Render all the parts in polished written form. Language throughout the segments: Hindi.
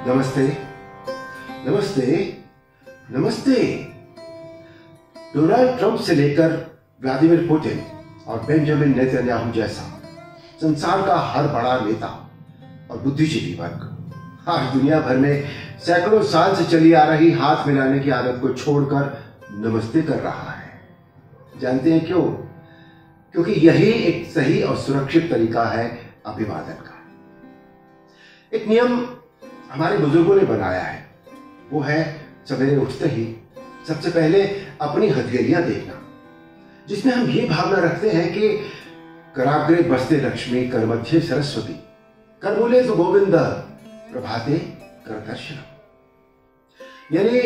नमस्ते, नमस्ते, नमस्ते। डोनाल्ड ट्रंप से लेकर व्लादिमीर पुतिन और बेंजामिन नेतन्याहू जैसा संसार का हर बड़ा नेता और बुद्धिजीवी वर्ग आज दुनिया भर में सैकड़ों साल से चली आ रही हाथ मिलाने की आदत को छोड़कर नमस्ते कर रहा है। जानते हैं क्यों? क्योंकि यही एक सही और सुरक्षित तरीका है अभिवादन का। एक नियम हमारे बुजुर्गों ने बनाया है, वो है सवेरे उठते ही सबसे पहले अपनी हथेलियां देखना, जिसमें हम ये भावना रखते हैं कि कराग्रे बसते लक्ष्मी, कर मध्य सरस्वती, कर मूले तो गोविंद, प्रभाते कर दर्शनम। यानी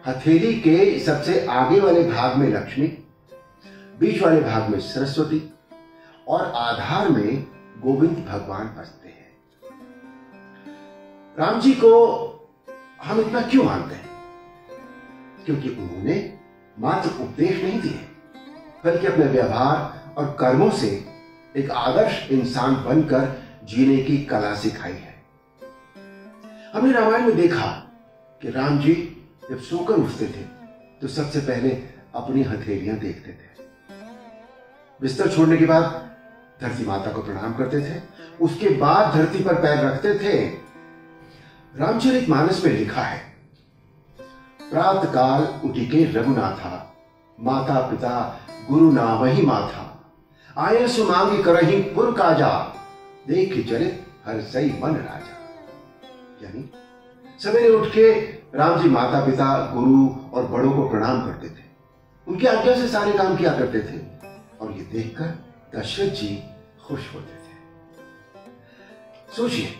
हथेली के सबसे आगे वाले भाग में लक्ष्मी, बीच वाले भाग में सरस्वती और आधार में गोविंद भगवान बसते हैं। राम जी को हम इतना क्यों मानते हैं? क्योंकि उन्होंने मात्र उपदेश नहीं दिए, बल्कि अपने व्यवहार और कर्मों से एक आदर्श इंसान बनकर जीने की कला सिखाई है। हमने रामायण में देखा कि राम जी जब सोकर उठते थे तो सबसे पहले अपनी हथेलियां देखते थे। बिस्तर छोड़ने के बाद धरती माता को प्रणाम करते थे, उसके बाद धरती पर पैर रखते थे। रामचरितमानस में लिखा है, प्रातः काल उठिके रघुनाथा, माता पिता गुरु नामहि माथा, आये सुमांगी करहि पुर काजा, देख चरित हर सही मन राजा। यानी सवेरे उठ के राम जी माता पिता गुरु और बड़ों को प्रणाम करते थे, उनकी आज्ञा से सारे काम किया करते थे और ये देखकर दशरथ जी खुश होते थे। सोचिए,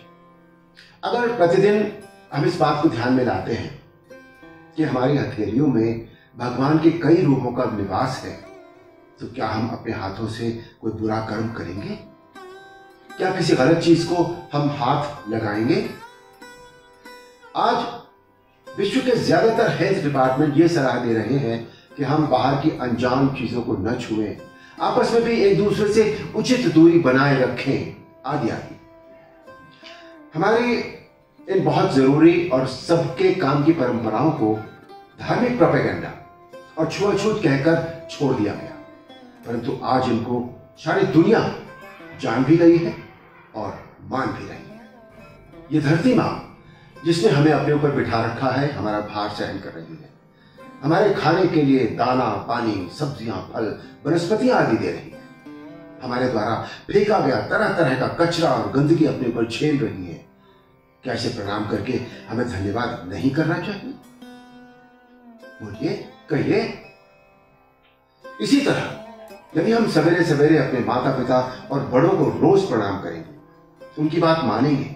अगर प्रतिदिन हम इस बात को ध्यान में लाते हैं कि हमारी हथेलियों में भगवान के कई रूपों का निवास है, तो क्या हम अपने हाथों से कोई बुरा कर्म करेंगे? क्या किसी गलत चीज को हम हाथ लगाएंगे? आज विश्व के ज्यादातर हेल्थ डिपार्टमेंट ये सलाह दे रहे हैं कि हम बाहर की अनजान चीजों को न छुएं, आपस में भी एक दूसरे से उचित दूरी बनाए रखें, आदि आदि। हमारी इन बहुत जरूरी और सबके काम की परंपराओं को धार्मिक प्रोपेगेंडा और छुआछूत कहकर छोड़ दिया गया, परंतु आज इनको सारी दुनिया जान भी गई है और मान भी रही है। ये धरती मां जिसने हमें अपने ऊपर बिठा रखा है, हमारा भार सहन कर रही है, हमारे खाने के लिए दाना पानी, सब्जियां, फल, वनस्पतियां आदि दे रही है, हमारे द्वारा फेंका गया तरह तरह का कचरा और गंदगी अपने ऊपर झेल रही है। क्या इसे प्रणाम करके हमें धन्यवाद नहीं करना चाहिए? बोलिए, कहिए। इसी तरह यदि हम सवेरे सवेरे अपने माता पिता और बड़ों को रोज प्रणाम करेंगे, उनकी बात मानेंगे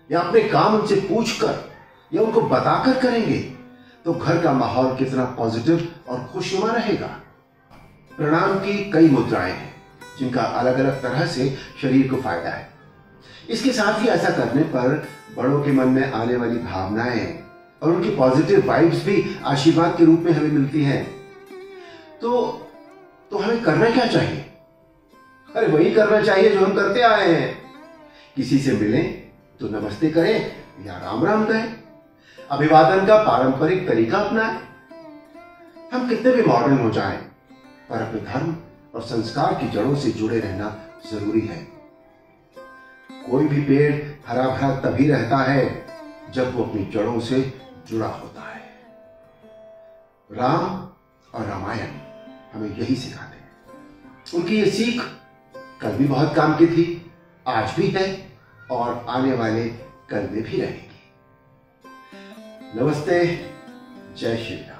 या अपने काम उनसे पूछकर या उनको बताकर करेंगे, तो घर का माहौल कितना पॉजिटिव और खुशनुमा रहेगा। प्रणाम की कई मुद्राएं हैं जिनका अलग अलग तरह से शरीर को फायदा है। इसके साथ ही ऐसा करने पर बड़ों के मन में आने वाली भावनाएं और उनकी पॉजिटिव वाइब्स भी आशीर्वाद के रूप में हमें मिलती हैं। तो हमें करना क्या चाहिए? अरे वही करना चाहिए जो हम करते आए हैं। किसी से मिलें तो नमस्ते करें या राम राम कहें, अभिवादन का पारंपरिक तरीका अपनाएं। हम कितने भी मॉडर्न हो जाएं, पर अपने धर्म और संस्कार की जड़ों से जुड़े रहना जरूरी है। कोई भी पेड़ हरा भरा तभी रहता है जब वो अपनी जड़ों से जुड़ा होता है। राम और रामायण हमें यही सिखाते हैं। उनकी ये सीख कल भी बहुत काम की थी, आज भी है और आने वाले कल में भी रहेगी। नमस्ते, जय श्री राम।